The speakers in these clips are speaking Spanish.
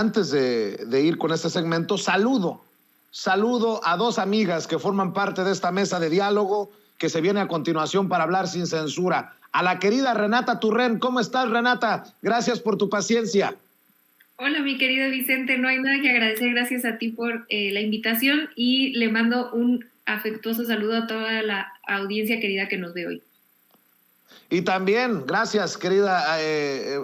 Antes de ir con este segmento, saludo a dos amigas que forman parte de esta mesa de diálogo que se viene a continuación para hablar sin censura. A la querida Renata Turren. ¿Cómo estás, Renata? Gracias por tu paciencia. Hola, mi querido Vicente, no hay nada que agradecer, gracias a ti por la invitación y le mando un afectuoso saludo a toda la audiencia querida que nos ve hoy. Y también, gracias, querida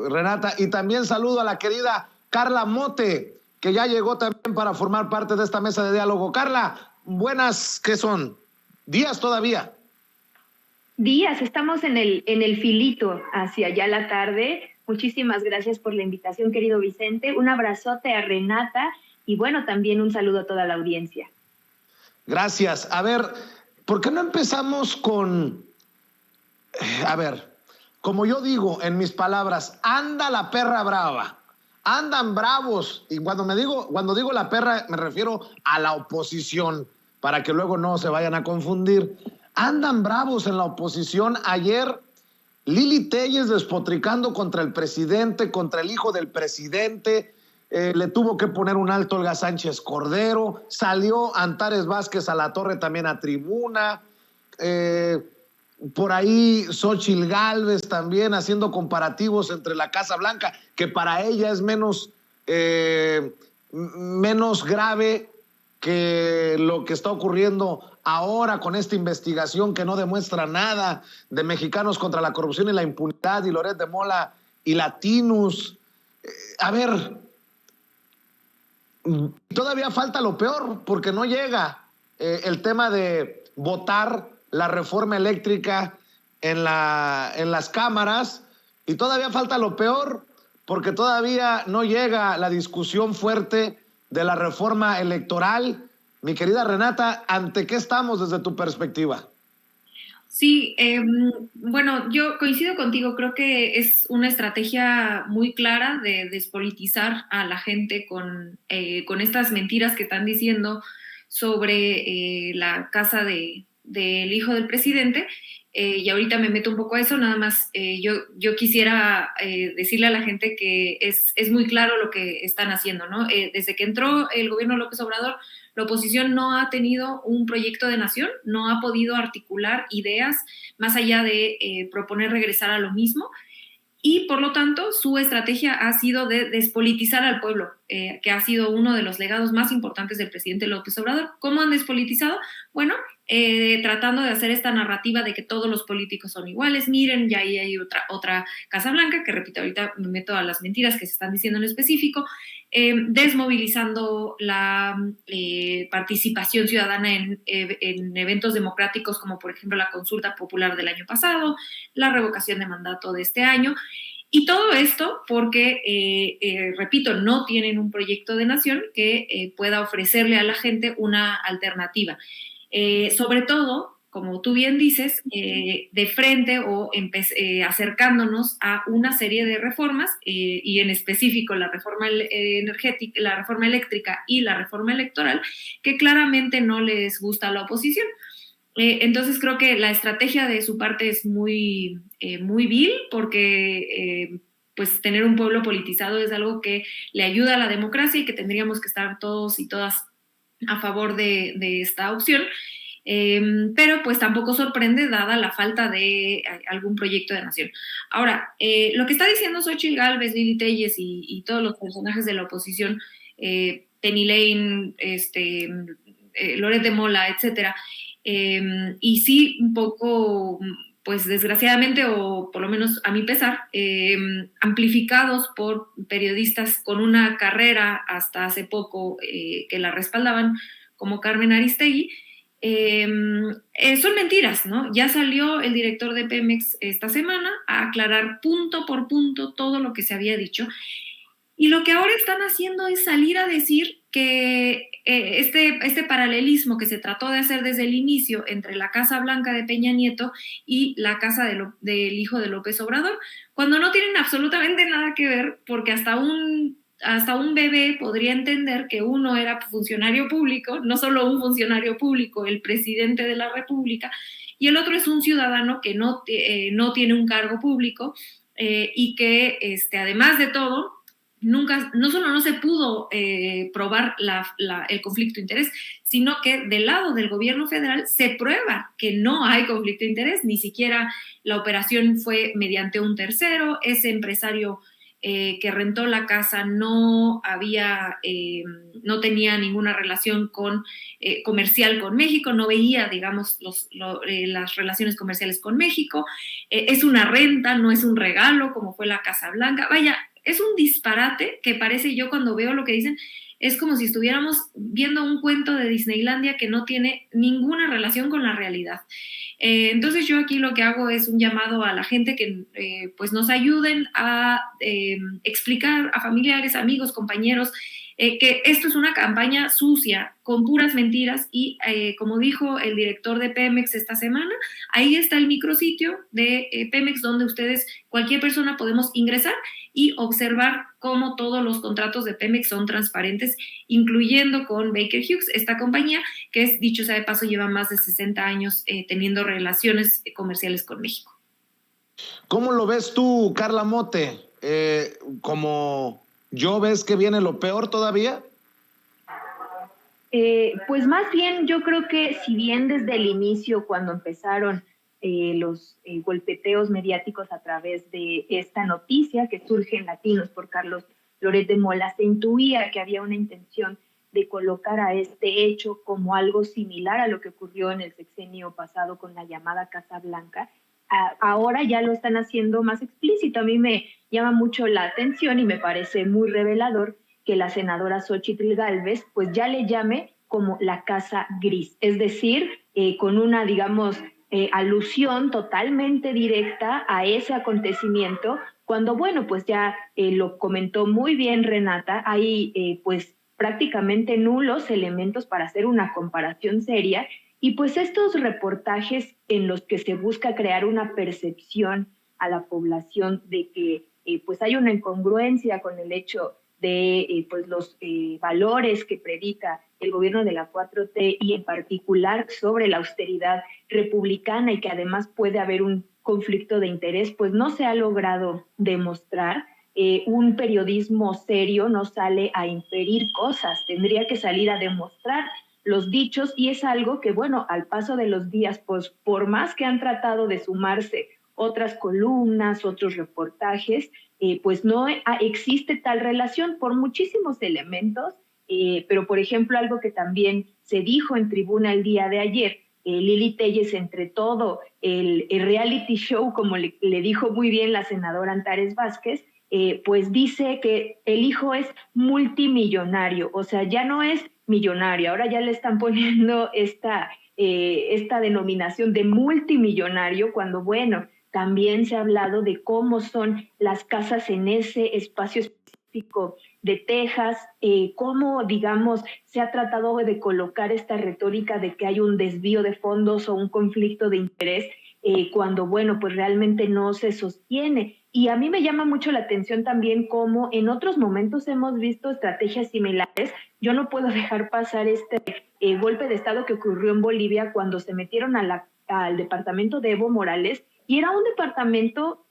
Renata, y también saludo a la querida Carla Mote, que ya llegó también para formar parte de esta mesa de diálogo. Carla, buenas, ¿qué son? ¿Días todavía? Días, estamos en el filito hacia ya la tarde. Muchísimas gracias por la invitación, querido Vicente. Un abrazote a Renata y bueno, también un saludo a toda la audiencia. Gracias. A ver, ¿por qué no empezamos con... A ver, como yo digo en mis palabras, anda la perra brava, andan bravos, y cuando digo la perra me refiero a la oposición, para que luego no se vayan a confundir. Andan bravos en la oposición. Ayer Lili Téllez despotricando contra el presidente, contra el hijo del presidente, le tuvo que poner un alto Olga Sánchez Cordero, salió Antares Vázquez a la torre también a tribuna, por ahí Xóchitl Gálvez también haciendo comparativos entre la Casa Blanca, que para ella es menos grave que lo que está ocurriendo ahora con esta investigación que no demuestra nada de Mexicanos contra la Corrupción y la Impunidad y Loret de Mola y Latinus. A ver, todavía falta lo peor porque no llega el tema de votar la reforma eléctrica en las cámaras, y todavía falta lo peor porque todavía no llega la discusión fuerte de la reforma electoral. Mi querida Renata, ¿ante qué estamos desde tu perspectiva? Sí, bueno, yo coincido contigo, creo que es una estrategia muy clara de despolitizar a la gente con estas mentiras que están diciendo sobre la casa del hijo del presidente. Y ahorita me meto un poco a eso, nada más yo quisiera decirle a la gente que es muy claro lo que están haciendo, ¿no? Desde que entró el gobierno López Obrador, la oposición no ha tenido un proyecto de nación, no ha podido articular ideas más allá de proponer regresar a lo mismo. Y por lo tanto, su estrategia ha sido de despolitizar al pueblo, que ha sido uno de los legados más importantes del presidente López Obrador. ¿Cómo han despolitizado? Bueno, tratando de hacer esta narrativa de que todos los políticos son iguales. Miren, ya ahí hay otra Casa Blanca, que repito, ahorita me meto a las mentiras que se están diciendo en específico, desmovilizando la participación ciudadana en eventos democráticos como por ejemplo la consulta popular del año pasado, la revocación de mandato de este año. Y todo esto porque, repito, no tienen un proyecto de nación que pueda ofrecerle a la gente una alternativa. Sobre todo, como tú bien dices, de frente o acercándonos a una serie de reformas, y en específico la reforma energética, la reforma eléctrica y la reforma electoral, que claramente no les gusta a la oposición. Entonces creo que la estrategia de su parte es muy vil, porque pues tener un pueblo politizado es algo que le ayuda a la democracia y que tendríamos que estar todos y todas a favor de esta opción. Pero pues tampoco sorprende dada la falta de algún proyecto de nación. Ahora, lo que está diciendo Xóchitl Gálvez, Lili Téllez y todos los personajes de la oposición, Penny Lane, Loret de Mola, etcétera, y sí, un poco, pues desgraciadamente, o por lo menos a mi pesar, amplificados por periodistas con una carrera hasta hace poco que la respaldaban, como Carmen Aristegui. Son mentiras, ¿no? Ya salió el director de Pemex esta semana a aclarar punto por punto todo lo que se había dicho. Y lo que ahora están haciendo es salir a decir que este paralelismo que se trató de hacer desde el inicio entre la Casa Blanca de Peña Nieto y la casa del hijo de López Obrador, cuando no tienen absolutamente nada que ver, porque hasta un bebé podría entender que uno era funcionario público, no solo un funcionario público, el presidente de la República, y el otro es un ciudadano que no tiene un cargo público, y que además de todo no solo no se pudo probar el conflicto de interés, sino que del lado del gobierno federal se prueba que no hay conflicto de interés, ni siquiera la operación fue mediante un tercero, ese empresario que rentó la casa no tenía ninguna relación comercial con México, no veía, digamos, las relaciones comerciales con México, es una renta, no es un regalo como fue la Casa Blanca, vaya, es un disparate que parece, yo cuando veo lo que dicen, es como si estuviéramos viendo un cuento de Disneylandia que no tiene ninguna relación con la realidad. Entonces yo aquí lo que hago es un llamado a la gente que pues nos ayuden a explicar a familiares, amigos, compañeros, que esto es una campaña sucia, con puras mentiras, y como dijo el director de Pemex esta semana, ahí está el micrositio de Pemex donde cualquier persona podemos ingresar y observar cómo todos los contratos de Pemex son transparentes, incluyendo con Baker Hughes, esta compañía que es, dicho sea de paso, lleva más de 60 años teniendo relaciones comerciales con México. ¿Cómo lo ves tú, Carla Mote? ¿Como yo ves que viene lo peor todavía? Pues más bien yo creo que si bien desde el inicio, cuando empezaron los golpeteos mediáticos a través de esta noticia que surge en Latinos por Carlos Loret de Mola, se intuía que había una intención de colocar a este hecho como algo similar a lo que ocurrió en el sexenio pasado con la llamada Casa Blanca. Ahora ya lo están haciendo más explícito. A mí me llama mucho la atención y me parece muy revelador que la senadora Xóchitl Gálvez pues ya le llame como la Casa Gris, es decir, con una, digamos, alusión totalmente directa a ese acontecimiento, cuando, bueno, pues ya lo comentó muy bien Renata, hay pues prácticamente nulos elementos para hacer una comparación seria, y pues estos reportajes en los que se busca crear una percepción a la población de que pues hay una incongruencia con el hecho de pues los valores que predica el gobierno de la 4T y en particular sobre la austeridad republicana y que además puede haber un conflicto de interés, pues no se ha logrado demostrar. Un periodismo serio no sale a inferir cosas, tendría que salir a demostrar los dichos, y es algo que, bueno, al paso de los días, pues por más que han tratado de sumarse otras columnas, otros reportajes, pues no existe tal relación por muchísimos elementos, pero por ejemplo algo que también se dijo en tribuna el día de ayer, Lili Téllez, entre todo el reality show, como le dijo muy bien la senadora Antares Vázquez, pues dice que el hijo es multimillonario, o sea, ya no es millonario, ahora ya le están poniendo esta denominación de multimillonario, cuando, bueno, también se ha hablado de cómo son las casas en ese espacio específico de Texas, cómo, digamos, se ha tratado de colocar esta retórica de que hay un desvío de fondos o un conflicto de interés, cuando, bueno, pues realmente no se sostiene. Y a mí me llama mucho la atención también cómo en otros momentos hemos visto estrategias similares. Yo no puedo dejar pasar este golpe de Estado que ocurrió en Bolivia cuando se metieron al departamento de Evo Morales, y era un departamento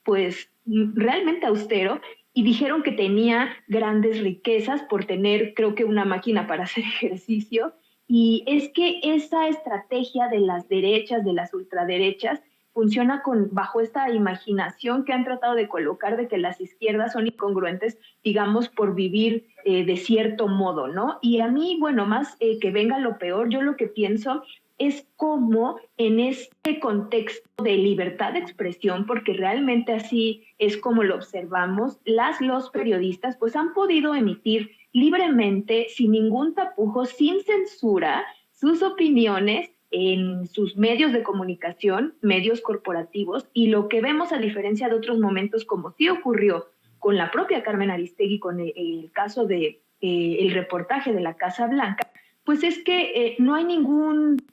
pues realmente austero, y dijeron que tenía grandes riquezas por tener, creo que, una máquina para hacer ejercicio. Y es que esa estrategia de las derechas, de las ultraderechas, funciona bajo esta imaginación que han tratado de colocar de que las izquierdas son incongruentes, digamos, por vivir de cierto modo, ¿no? Y a mí, bueno, más que venga lo peor, yo lo que pienso es cómo en este contexto de libertad de expresión, porque realmente así es como lo observamos, los periodistas pues han podido emitir libremente, sin ningún tapujo, sin censura, sus opiniones en sus medios de comunicación, medios corporativos, y lo que vemos, a diferencia de otros momentos, como sí ocurrió con la propia Carmen Aristegui, con el caso de el reportaje de la Casa Blanca, pues es que no hay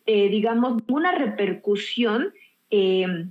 digamos, ninguna repercusión que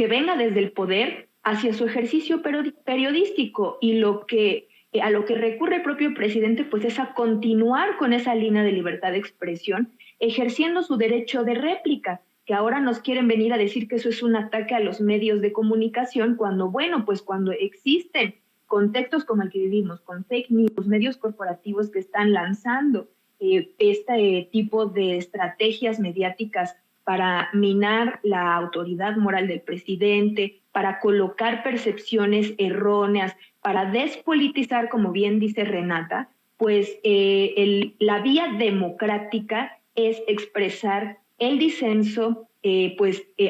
venga desde el poder hacia su ejercicio periodístico, y a lo que recurre el propio presidente pues es a continuar con esa línea de libertad de expresión, ejerciendo su derecho de réplica, que ahora nos quieren venir a decir que eso es un ataque a los medios de comunicación, cuando, bueno, pues cuando existen contextos como el que vivimos, con fake news, medios corporativos que están lanzando este tipo de estrategias mediáticas para minar la autoridad moral del presidente, para colocar percepciones erróneas, para despolitizar, como bien dice Renata, pues la vía democrática es expresar el disenso,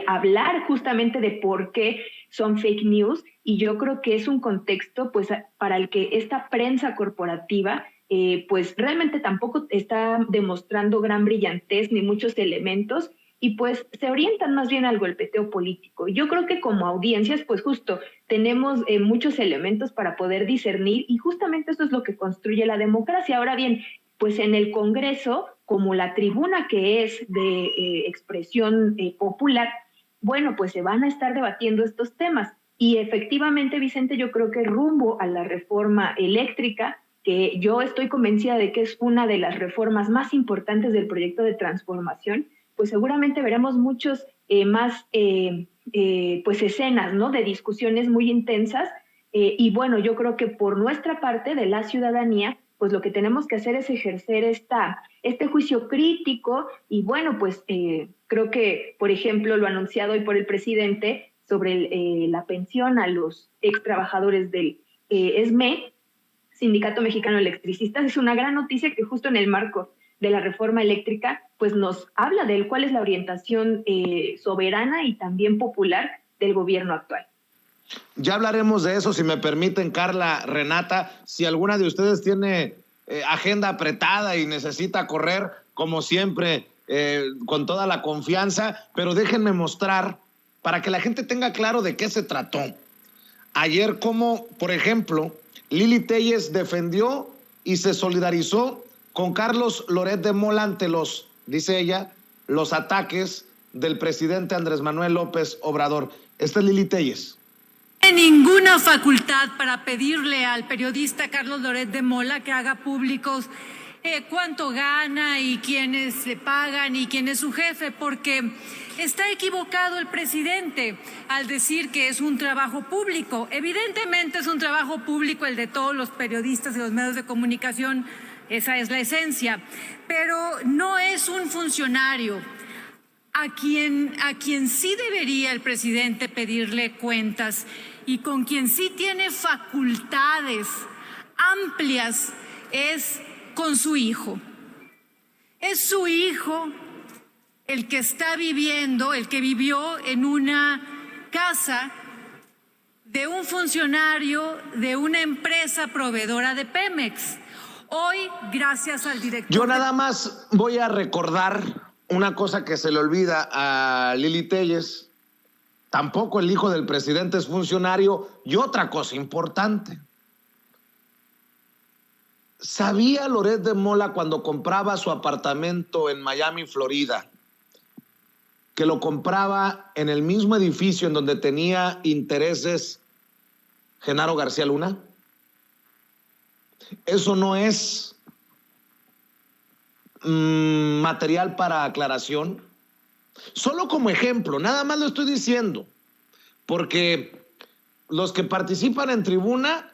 hablar justamente de por qué son fake news, y yo creo que es un contexto pues para el que esta prensa corporativa pues realmente tampoco está demostrando gran brillantez ni muchos elementos, y pues se orientan más bien al golpeteo político. Yo creo que como audiencias, pues justo tenemos muchos elementos para poder discernir, y justamente eso es lo que construye la democracia. Ahora bien, pues en el Congreso, como la tribuna que es de expresión popular, bueno, pues se van a estar debatiendo estos temas. Y efectivamente, Vicente, yo creo que rumbo a la reforma eléctrica, que yo estoy convencida de que es una de las reformas más importantes del proyecto de transformación, pues seguramente veremos muchos más pues escenas, ¿no?, de discusiones muy intensas. Y bueno, yo creo que por nuestra parte de la ciudadanía, pues lo que tenemos que hacer es ejercer este juicio crítico. Y bueno, pues creo que, por ejemplo, lo anunciado hoy por el presidente sobre la pensión a los ex trabajadores del SME, Sindicato Mexicano de Electricistas, es una gran noticia que justo en el marco de la reforma eléctrica, pues nos habla de cuál es la orientación soberana y también popular del gobierno actual. Ya hablaremos de eso, si me permiten, Carla, Renata. Si alguna de ustedes tiene agenda apretada y necesita correr, como siempre, con toda la confianza, pero déjenme mostrar, para que la gente tenga claro de qué se trató. Ayer, como, por ejemplo, Lili Téllez defendió y se solidarizó con Carlos Loret de Mola ante dice ella, los ataques del presidente Andrés Manuel López Obrador. Esta es Lili Téllez. Ninguna facultad para pedirle al periodista Carlos Loret de Mola que haga públicos cuánto gana y quiénes le pagan y quién es su jefe, porque está equivocado el presidente al decir que es un trabajo público. Evidentemente es un trabajo público el de todos los periodistas y los medios de comunicación, esa es la esencia, pero no es un funcionario a quien sí debería el presidente pedirle cuentas y con quien sí tiene facultades amplias es con su hijo. Es su hijo el que está viviendo, el que vivió en una casa de un funcionario de una empresa proveedora de Pemex. Hoy, gracias al director... Yo nada más voy a recordar una cosa que se le olvida a Lili Téllez. Tampoco el hijo del presidente es funcionario. Y otra cosa importante. ¿Sabía Loret de Mola cuando compraba su apartamento en Miami, Florida, que lo compraba en el mismo edificio en donde tenía intereses Genaro García Luna? Eso no es material para aclaración. Solo como ejemplo, nada más lo estoy diciendo, porque los que participan en tribuna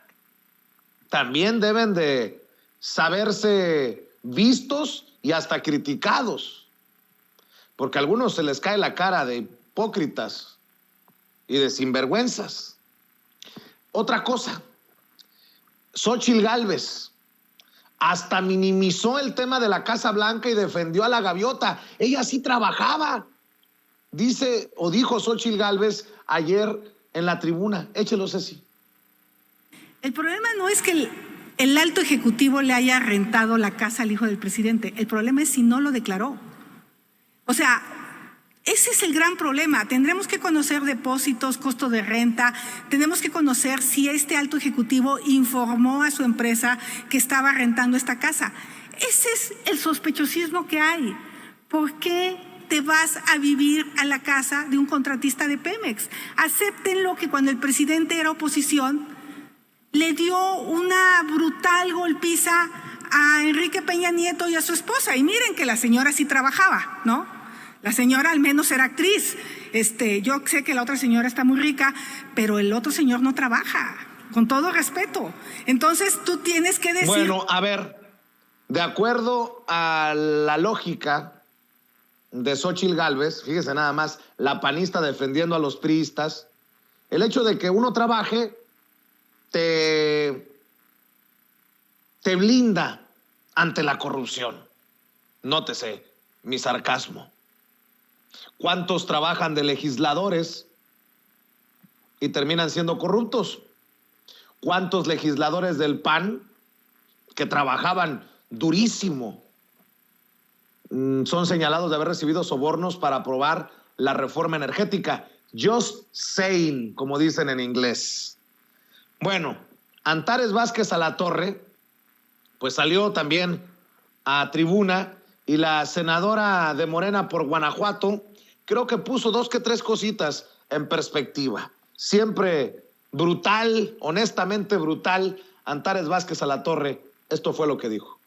también deben de saberse vistos y hasta criticados, porque a algunos se les cae la cara de hipócritas y de sinvergüenzas. Otra cosa, Xóchitl Gálvez hasta minimizó el tema de la Casa Blanca y defendió a la gaviota. Ella sí trabajaba, dice o dijo Xóchitl Gálvez ayer en la tribuna. Échelo, Ceci. El problema no es que el alto ejecutivo le haya rentado la casa al hijo del presidente. El problema es si no lo declaró. O sea, ese es el gran problema. Tendremos que conocer depósitos, costo de renta, tenemos que conocer si este alto ejecutivo informó a su empresa que estaba rentando esta casa. Ese es el sospechosismo que hay. ¿Por qué te vas a vivir a la casa de un contratista de Pemex? Acéptenlo que cuando el presidente era oposición, le dio una brutal golpiza a Enrique Peña Nieto y a su esposa. Y miren que la señora sí trabajaba, ¿no? La señora al menos era actriz. Yo sé que la otra señora está muy rica, pero el otro señor no trabaja. con todo respeto. Entonces tú tienes que decir... Bueno, a ver, de acuerdo a la lógica de Xóchitl Gálvez, fíjese nada más, la panista defendiendo a los priistas, el hecho de que uno trabaje te blinda ante la corrupción. Nótese mi sarcasmo. ¿Cuántos trabajan de legisladores y terminan siendo corruptos? ¿Cuántos legisladores del PAN que trabajaban durísimo son señalados de haber recibido sobornos para aprobar la reforma energética? Just saying, como dicen en inglés. Bueno, Antares Vázquez Alatorre, pues salió también a tribuna, y la senadora de Morena por Guanajuato creo que puso 2 que 3 cositas en perspectiva. Siempre brutal, honestamente brutal, Antares Vázquez Alatorre, esto fue lo que dijo.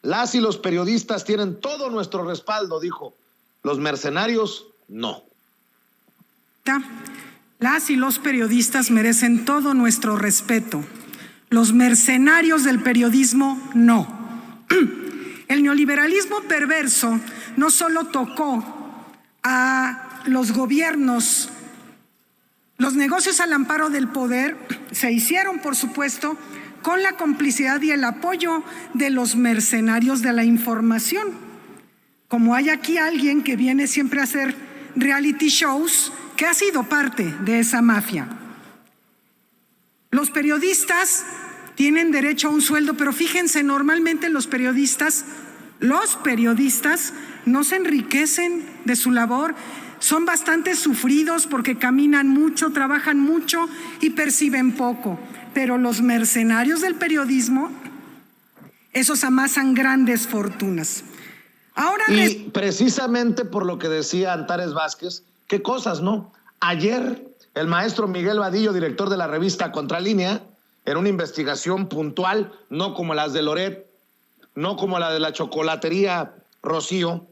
Las y los periodistas tienen todo nuestro respaldo, dijo. Los mercenarios, no. Las y los periodistas merecen todo nuestro respeto. Los mercenarios del periodismo, no. El neoliberalismo perverso no solo tocó a los gobiernos, los negocios al amparo del poder se hicieron, por supuesto, con la complicidad y el apoyo de los mercenarios de la información. Como hay aquí alguien que viene siempre a hacer reality shows, que ha sido parte de esa mafia. Los periodistas tienen derecho a un sueldo, pero fíjense, normalmente los periodistas no se enriquecen de su labor, son bastante sufridos porque caminan mucho, trabajan mucho y perciben poco. Pero los mercenarios del periodismo, esos amasan grandes fortunas. Ahora y precisamente por lo que decía Antares Vázquez, qué cosas, ¿no? Ayer el maestro Miguel Vadillo, director de la revista Contralínea, en una investigación puntual, no como las de Loret, no como la de la chocolatería Rocío,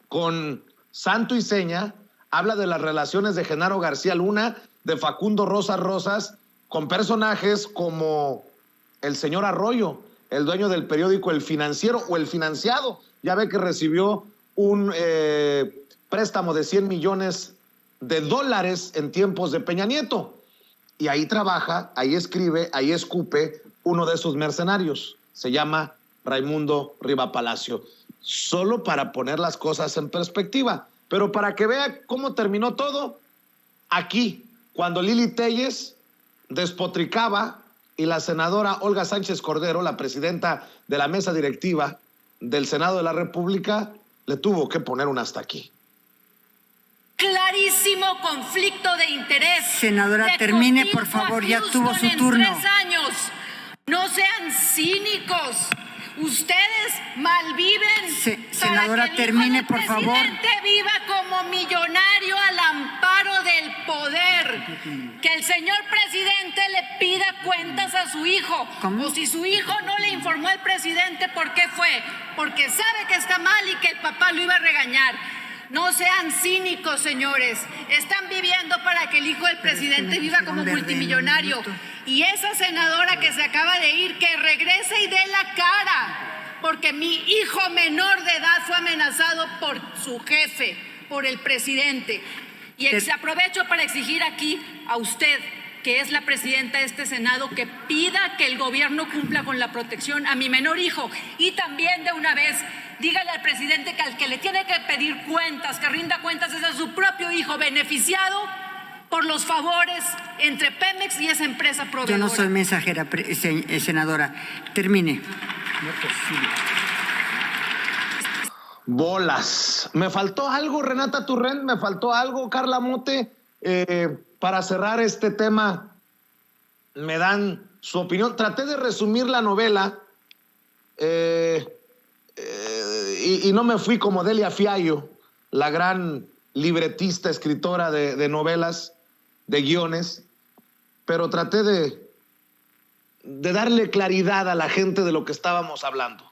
con santo y seña, habla de las relaciones de Genaro García Luna, de Facundo Rosas, con personajes como el señor Arroyo, el dueño del periódico El Financiero o El Financiado. Ya ve que recibió un préstamo de $100 millones en tiempos de Peña Nieto. Y ahí trabaja, ahí escribe, ahí escupe uno de esos mercenarios. Se llama Raimundo Riva Palacio. Solo para poner las cosas en perspectiva. Pero para que vea cómo terminó todo, aquí, cuando Lili Téllez despotricaba y la senadora Olga Sánchez Cordero, la presidenta de la mesa directiva del Senado de la República, le tuvo que poner un hasta aquí. Clarísimo conflicto de interés. Senadora, termine, por favor, ya tuvo su turno. 3 años. No sean cínicos. Ustedes malviven. Senadora, para que termine, por favor. El presidente viva como millonario al amparo del poder. Que el señor presidente le pida cuentas a su hijo. ¿Cómo? O si su hijo no le informó al presidente, ¿por qué fue? Porque sabe que está mal y que el papá lo iba a regañar. No sean cínicos, señores. Están viviendo para que el hijo del presidente viva como multimillonario. Y esa senadora que se acaba de ir, que regrese y dé la cara. Porque mi hijo menor de edad fue amenazado por su jefe, por el presidente. Y aprovecho para exigir aquí a usted, que es la presidenta de este Senado, que pida que el gobierno cumpla con la protección a mi menor hijo. Y también de una vez, dígale al presidente que al que le tiene que pedir cuentas, que rinda cuentas, es a su propio hijo beneficiado por los favores entre Pemex y esa empresa proveedora. Yo no soy mensajera, senadora. Termine. Bolas. ¿Me faltó algo, Renata Turrent? ¿Me faltó algo, Carla Mote? Para cerrar este tema, me dan su opinión. Traté de resumir la novela y no me fui como Delia Fiallo, la gran libretista, escritora de novelas, de guiones, pero traté de darle claridad a la gente de lo que estábamos hablando.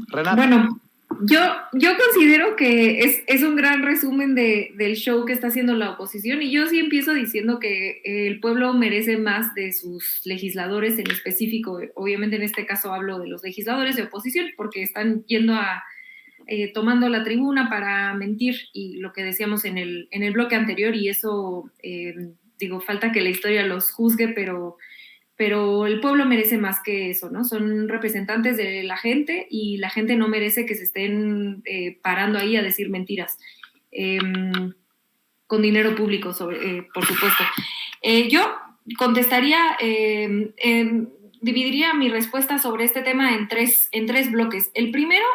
Renata. Bueno, Yo considero que es un gran resumen del show que está haciendo la oposición, y yo sí empiezo diciendo que el pueblo merece más de sus legisladores en específico. Obviamente en este caso hablo de los legisladores de oposición, porque están yendo tomando la tribuna para mentir, y lo que decíamos en el bloque anterior, y eso, falta que la historia los juzgue, pero el pueblo merece más que eso, ¿no? Son representantes de la gente, y la gente no merece que se estén parando ahí a decir mentiras con dinero público, por supuesto. Yo contestaría, dividiría mi respuesta sobre este tema en tres bloques. El primero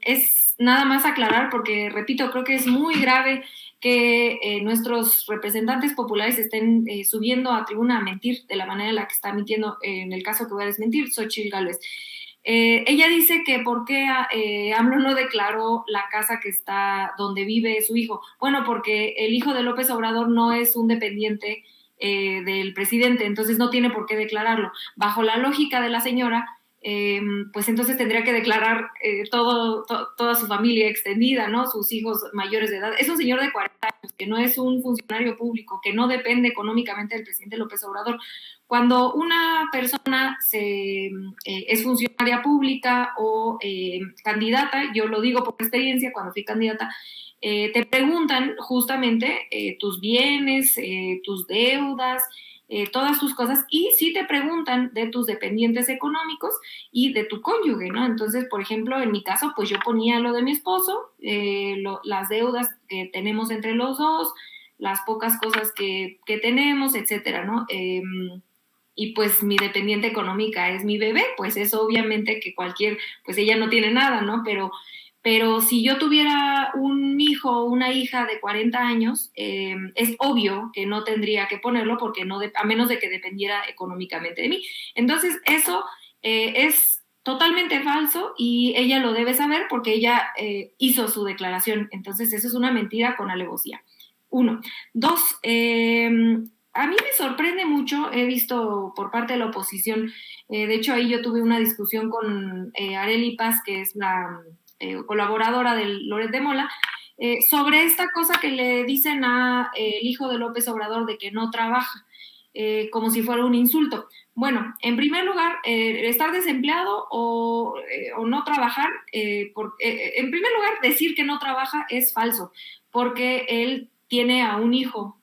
es nada más aclarar, porque, repito, creo que es muy grave que nuestros representantes populares estén subiendo a tribuna a mentir de la manera en la que está mintiendo, en el caso que voy a desmentir, Xóchitl Gálvez. Ella dice que por qué AMLO no declaró la casa que está donde vive su hijo. Bueno, porque el hijo de López Obrador no es un dependiente del presidente, entonces no tiene por qué declararlo. Bajo la lógica de la señora, pues entonces tendría que declarar toda su familia extendida, ¿no? Sus hijos mayores de edad. Es un señor de 40 años, que no es un funcionario público, que no depende económicamente del presidente López Obrador. Cuando una persona es funcionaria pública o candidata, yo lo digo por experiencia, cuando fui candidata, te preguntan justamente tus bienes, tus deudas, todas tus cosas, y sí te preguntan de tus dependientes económicos y de tu cónyuge, ¿no? Entonces, por ejemplo, en mi caso, pues yo ponía lo de mi esposo, las deudas que tenemos entre los dos, las pocas cosas que tenemos, etcétera, ¿no? Y pues mi dependiente económica es mi bebé, pues eso obviamente que pues ella no tiene nada, ¿no? Pero si yo tuviera un hijo o una hija de 40 años, es obvio que no tendría que ponerlo, porque a menos de que dependiera económicamente de mí. Entonces, eso es totalmente falso, y ella lo debe saber porque ella hizo su declaración. Entonces, eso es una mentira con alevosía. 1. 2, a mí me sorprende mucho, he visto por parte de la oposición, de hecho ahí yo tuve una discusión con Arely Paz, que es la colaboradora del Loret de Mola, sobre esta cosa que le dicen al hijo de López Obrador de que no trabaja, como si fuera un insulto. Bueno, en primer lugar, estar desempleado o no trabajar, en primer lugar, decir que no trabaja es falso, porque él tiene a un hijo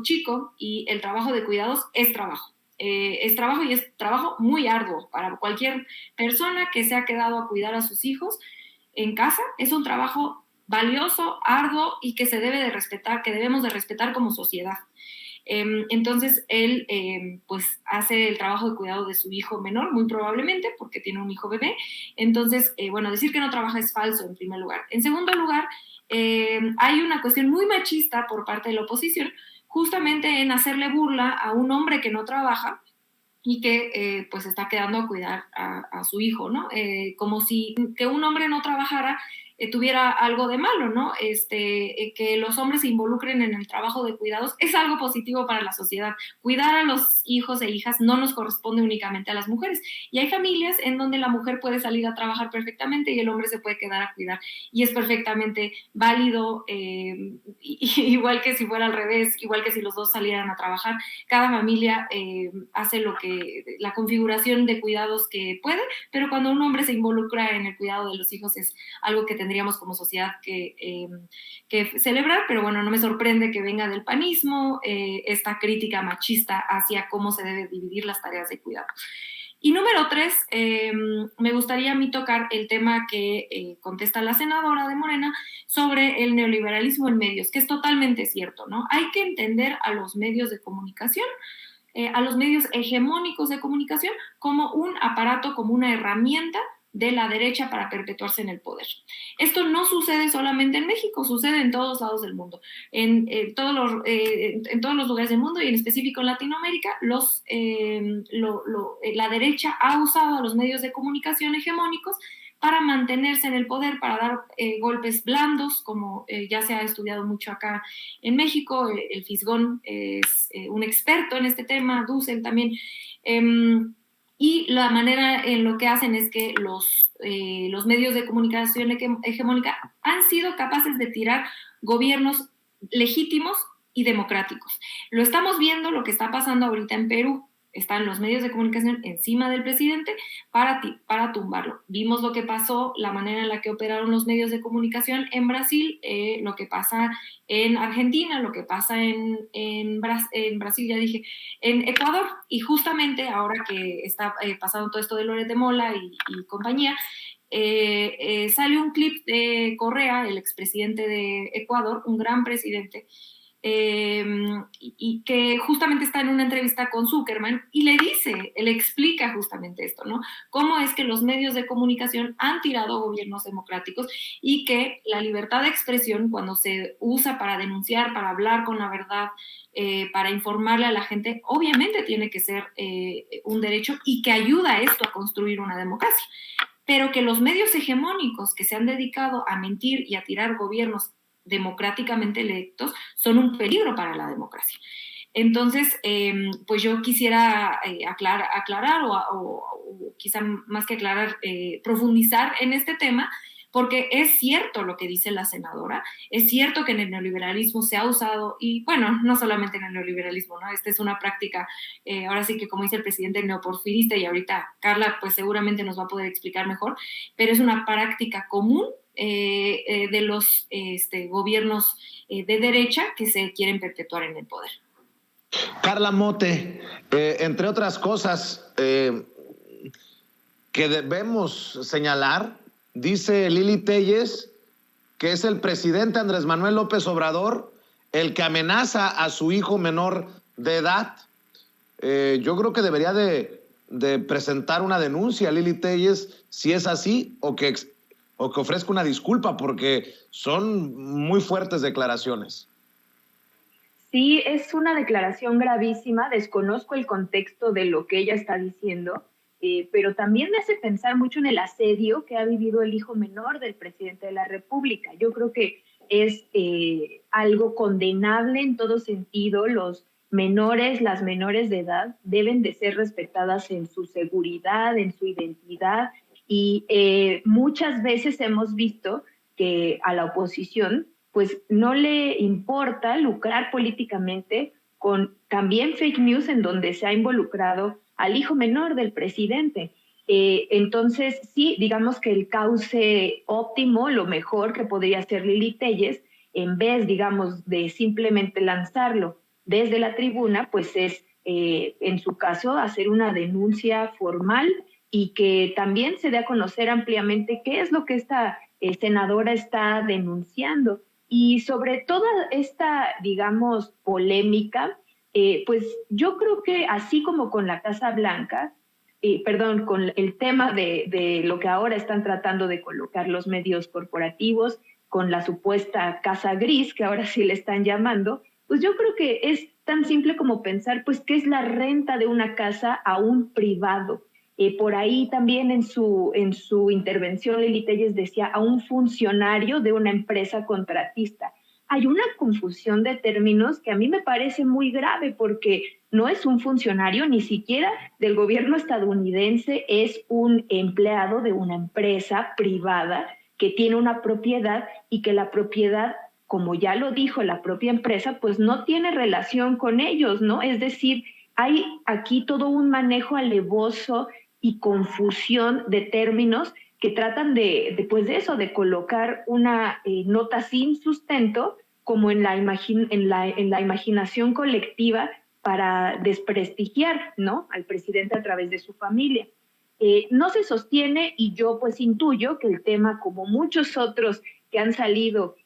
chico, y el trabajo de cuidados es trabajo. Es trabajo, y es trabajo muy arduo para cualquier persona que se ha quedado a cuidar a sus hijos en casa. Es un trabajo valioso, arduo, y que se debe de respetar, que debemos de respetar como sociedad. Entonces él pues hace el trabajo de cuidado de su hijo menor, muy probablemente porque tiene un hijo bebé. Entonces, decir que no trabaja es falso, en primer lugar. En segundo lugar, hay una cuestión muy machista por parte de la oposición, justamente en hacerle burla a un hombre que no trabaja y que pues está quedando a cuidar a su hijo, ¿no? Como si que un hombre no trabajara tuviera algo de malo, ¿no? Que los hombres se involucren en el trabajo de cuidados es algo positivo para la sociedad. Cuidar a los hijos e hijas no nos corresponde únicamente a las mujeres, y hay familias en donde la mujer puede salir a trabajar perfectamente y el hombre se puede quedar a cuidar, y es perfectamente válido, igual que si fuera al revés, igual que si los dos salieran a trabajar. Cada familia hace la configuración de cuidados que puede, pero cuando un hombre se involucra en el cuidado de los hijos es algo que tendríamos como sociedad que celebrar. Pero bueno, no me sorprende que venga del panismo esta crítica machista hacia cómo se deben dividir las tareas de cuidado. Y número 3, me gustaría a mí tocar el tema que contesta la senadora de Morena sobre el neoliberalismo en medios, que es totalmente cierto, ¿no? Hay que entender a los medios de comunicación, a los medios hegemónicos de comunicación, como un aparato, como una herramienta de la derecha para perpetuarse en el poder. Esto no sucede solamente en México, sucede en todos lados del mundo, en todos los lugares del mundo, y en específico en Latinoamérica. La derecha ha usado a los medios de comunicación hegemónicos para mantenerse en el poder, para dar golpes blandos, como ya se ha estudiado mucho acá en México. El Fisgón es un experto en este tema, Dussel también. y la manera en lo que hacen es que los medios de comunicación hegemónica han sido capaces de tirar gobiernos legítimos y democráticos. Lo estamos viendo, lo que está pasando ahorita en Perú. Están los medios de comunicación encima del presidente para tumbarlo. Vimos lo que pasó, la manera en la que operaron los medios de comunicación en Brasil, lo que pasa en Argentina, lo que pasa en Brasil, ya dije, en Ecuador. Y justamente ahora que está pasando todo esto de Loret de Mola y compañía, salió un clip de Correa, el expresidente de Ecuador, un gran presidente, y que justamente está en una entrevista con Zuckerman y le explica justamente esto, ¿no? Cómo es que los medios de comunicación han tirado gobiernos democráticos y que la libertad de expresión, cuando se usa para denunciar, para hablar con la verdad, para informarle a la gente, obviamente tiene que ser un derecho y que ayuda a esto a construir una democracia. Pero que los medios hegemónicos que se han dedicado a mentir y a tirar gobiernos democráticamente electos son un peligro para la democracia. Entonces, pues yo quisiera aclarar o quizá más que aclarar, profundizar en este tema, porque es cierto lo que dice la senadora, es cierto que en el neoliberalismo se ha usado, y bueno, no solamente en el neoliberalismo, ¿no? Esta es una práctica, ahora sí que como dice el presidente, neoporfirista, y ahorita Carla pues seguramente nos va a poder explicar mejor, pero es una práctica común de los gobiernos de derecha que se quieren perpetuar en el poder. Carla Mote, entre otras cosas que debemos señalar, dice Lili Téllez que es el presidente Andrés Manuel López Obrador el que amenaza a su hijo menor de edad. Yo creo que debería de presentar una denuncia, Lili Téllez, si es así, o que ofrezca una disculpa, porque son muy fuertes declaraciones. Sí, es una declaración gravísima. Desconozco el contexto de lo que ella está diciendo, pero también me hace pensar mucho en el asedio que ha vivido el hijo menor del presidente de la República. Yo creo que es algo condenable en todo sentido. Las menores de edad deben de ser respetadas en su seguridad, en su identidad, y muchas veces hemos visto que a la oposición pues no le importa lucrar políticamente con también fake news en donde se ha involucrado al hijo menor del presidente. Entonces, sí, digamos que el cauce óptimo, lo mejor que podría hacer Lili Téllez, en vez, digamos, de simplemente lanzarlo desde la tribuna, pues es, en su caso, hacer una denuncia formal y que también se dé a conocer ampliamente qué es lo que esta senadora está denunciando. Y sobre toda esta, digamos, polémica, pues yo creo que así como con la Casa Blanca, con el tema de lo que ahora están tratando de colocar los medios corporativos, con la supuesta Casa Gris, que ahora sí le están llamando, pues yo creo que es tan simple como pensar, pues, ¿qué es la renta de una casa a un privado? Por ahí también en su intervención Lili Téllez decía a un funcionario de una empresa contratista. Hay una confusión de términos que a mí me parece muy grave, porque no es un funcionario ni siquiera del gobierno estadounidense, es un empleado de una empresa privada que tiene una propiedad y que la propiedad, como ya lo dijo la propia empresa, pues no tiene relación con ellos, ¿no? Es decir, hay aquí todo un manejo alevoso y confusión de términos que tratan de colocar una nota sin sustento como en la imaginación colectiva para desprestigiar, ¿no?, al presidente a través de su familia. No se sostiene, y yo pues intuyo que el tema, como muchos otros que han salido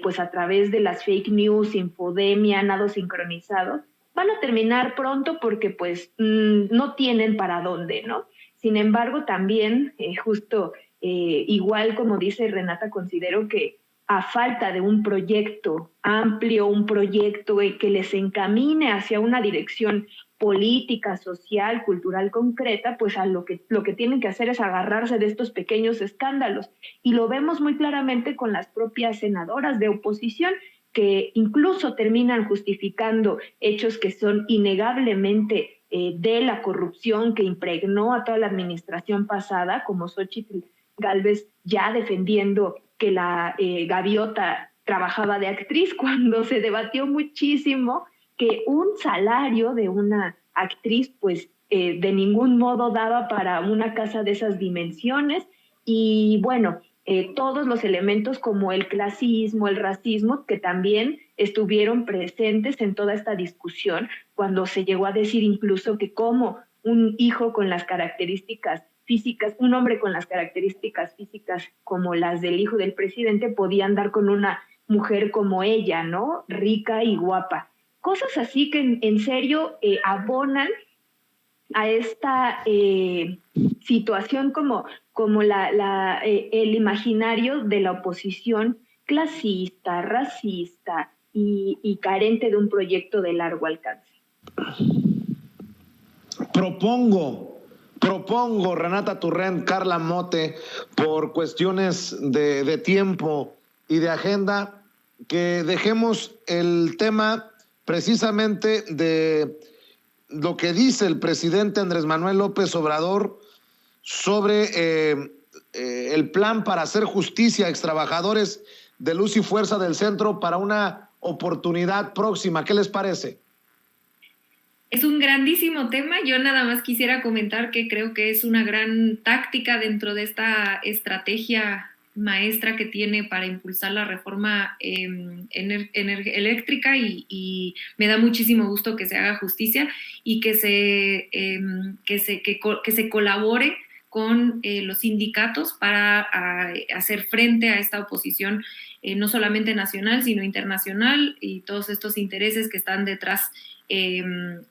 pues a través de las fake news, infodemia, nado sincronizado, van a terminar pronto porque pues no tienen para dónde, ¿no? Sin embargo, también, igual como dice Renata, considero que a falta de un proyecto amplio, un proyecto que les encamine hacia una dirección política, social, cultural concreta, pues a lo que tienen que hacer es agarrarse de estos pequeños escándalos. Y lo vemos muy claramente con las propias senadoras de oposición, que incluso terminan justificando hechos que son innegablemente de la corrupción que impregnó a toda la administración pasada, como Xóchitl Gálvez ya defendiendo que la gaviota trabajaba de actriz, cuando se debatió muchísimo que un salario de una actriz pues de ningún modo daba para una casa de esas dimensiones. Y bueno, todos los elementos como el clasismo, el racismo, que también estuvieron presentes en toda esta discusión, cuando se llegó a decir incluso que como un hijo con las características físicas, un hombre con las características físicas como las del hijo del presidente podía andar con una mujer como ella, ¿no? Rica y guapa. Cosas así que en serio abonan a esta situación como el imaginario de la oposición clasista, racista y carente de un proyecto de largo alcance. Propongo, Renata Turrent, Carla Mote, por cuestiones de tiempo y de agenda, que dejemos el tema precisamente de lo que dice el presidente Andrés Manuel López Obrador sobre el plan para hacer justicia a extrabajadores de Luz y Fuerza del Centro para una oportunidad próxima. ¿Qué les parece? Es un grandísimo tema. Yo nada más quisiera comentar que creo que es una gran táctica dentro de esta estrategia maestra que tiene para impulsar la reforma eléctrica y me da muchísimo gusto que se haga justicia y que se colabore con los sindicatos para hacer frente a esta oposición no solamente nacional sino internacional y todos estos intereses que están detrás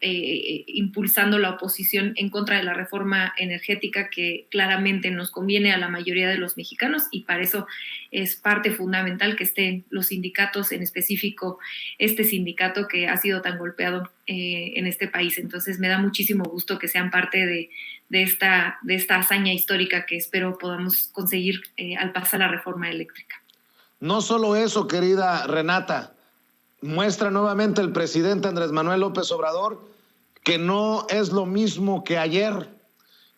impulsando la oposición en contra de la reforma energética que claramente nos conviene a la mayoría de los mexicanos y para eso es parte fundamental que estén los sindicatos, en específico este sindicato que ha sido tan golpeado en este país. Entonces me da muchísimo gusto que sean parte de esta hazaña histórica que espero podamos conseguir al pasar la reforma eléctrica. No solo eso, querida Renata, muestra nuevamente el presidente Andrés Manuel López Obrador que no es lo mismo que ayer,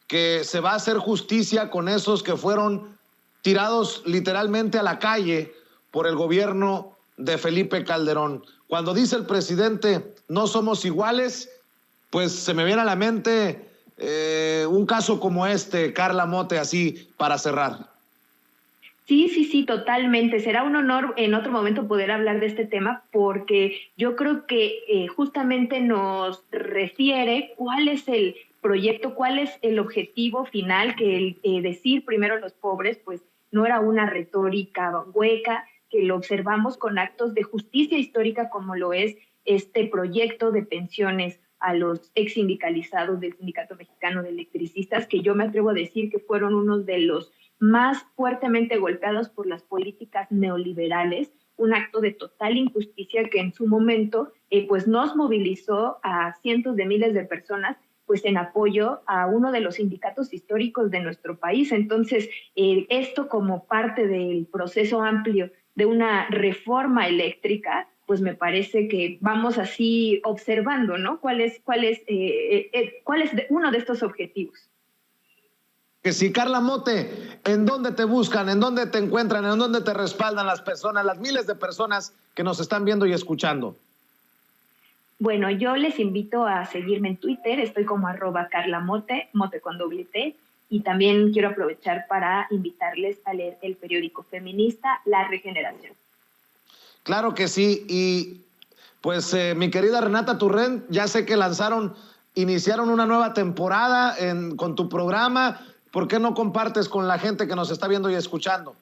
que se va a hacer justicia con esos que fueron tirados literalmente a la calle por el gobierno de Felipe Calderón. Cuando dice el presidente no somos iguales, pues se me viene a la mente un caso como este, Carla Mote, así para cerrar. Sí, totalmente. Será un honor en otro momento poder hablar de este tema porque yo creo que justamente nos refiere cuál es el proyecto, cuál es el objetivo final, que el decir primero los pobres pues no era una retórica hueca, que lo observamos con actos de justicia histórica como lo es este proyecto de pensiones a los ex sindicalizados del Sindicato Mexicano de Electricistas, que yo me atrevo a decir que fueron unos de los más fuertemente golpeados por las políticas neoliberales, un acto de total injusticia que en su momento pues nos movilizó a cientos de miles de personas pues en apoyo a uno de los sindicatos históricos de nuestro país. Entonces, esto como parte del proceso amplio de una reforma eléctrica, pues me parece que vamos así observando, ¿no? ¿Cuál es uno de estos objetivos? Que sí, Carla Mote, ¿en dónde te buscan? ¿En dónde te encuentran? ¿En dónde te respaldan las personas, las miles de personas que nos están viendo y escuchando? Bueno, yo les invito a seguirme en Twitter, estoy como @CarlaMote, Mote con doble T, y también quiero aprovechar para invitarles a leer el periódico feminista La Regeneración. Claro que sí, y pues mi querida Renata Turrent, ya sé que iniciaron una nueva temporada con tu programa. ¿Por qué no compartes con la gente que nos está viendo y escuchando?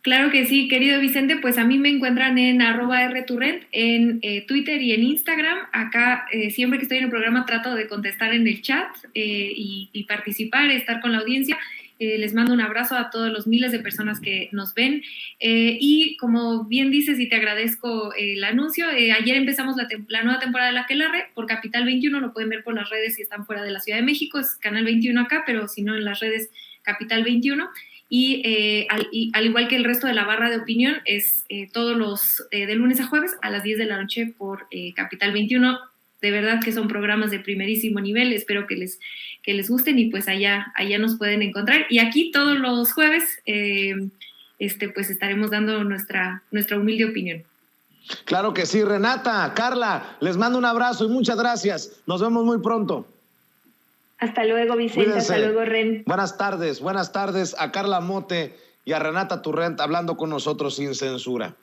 Claro que sí, querido Vicente, pues a mí me encuentran en @rturrent en Twitter y en Instagram. Acá siempre que estoy en el programa trato de contestar en el chat y participar, estar con la audiencia. Les mando un abrazo a todos los miles de personas que nos ven y como bien dices y te agradezco el anuncio, ayer empezamos la nueva temporada de La Aquelarre por Capital 21, lo pueden ver por las redes si están fuera de la Ciudad de México, es Canal 21 acá, pero si no en las redes Capital 21 y al igual que el resto de la barra de opinión es todos los de lunes a jueves a las 10 de la noche por Capital 21. de verdad que son programas de primerísimo nivel, espero que les gusten y pues allá nos pueden encontrar. Y aquí todos los jueves pues estaremos dando nuestra humilde opinión. Claro que sí, Renata, Carla, les mando un abrazo y muchas gracias. Nos vemos muy pronto. Hasta luego, Vicente. Cuídense. Hasta luego, Ren. Buenas tardes a Carla Mote y a Renata Turrent hablando con nosotros sin censura.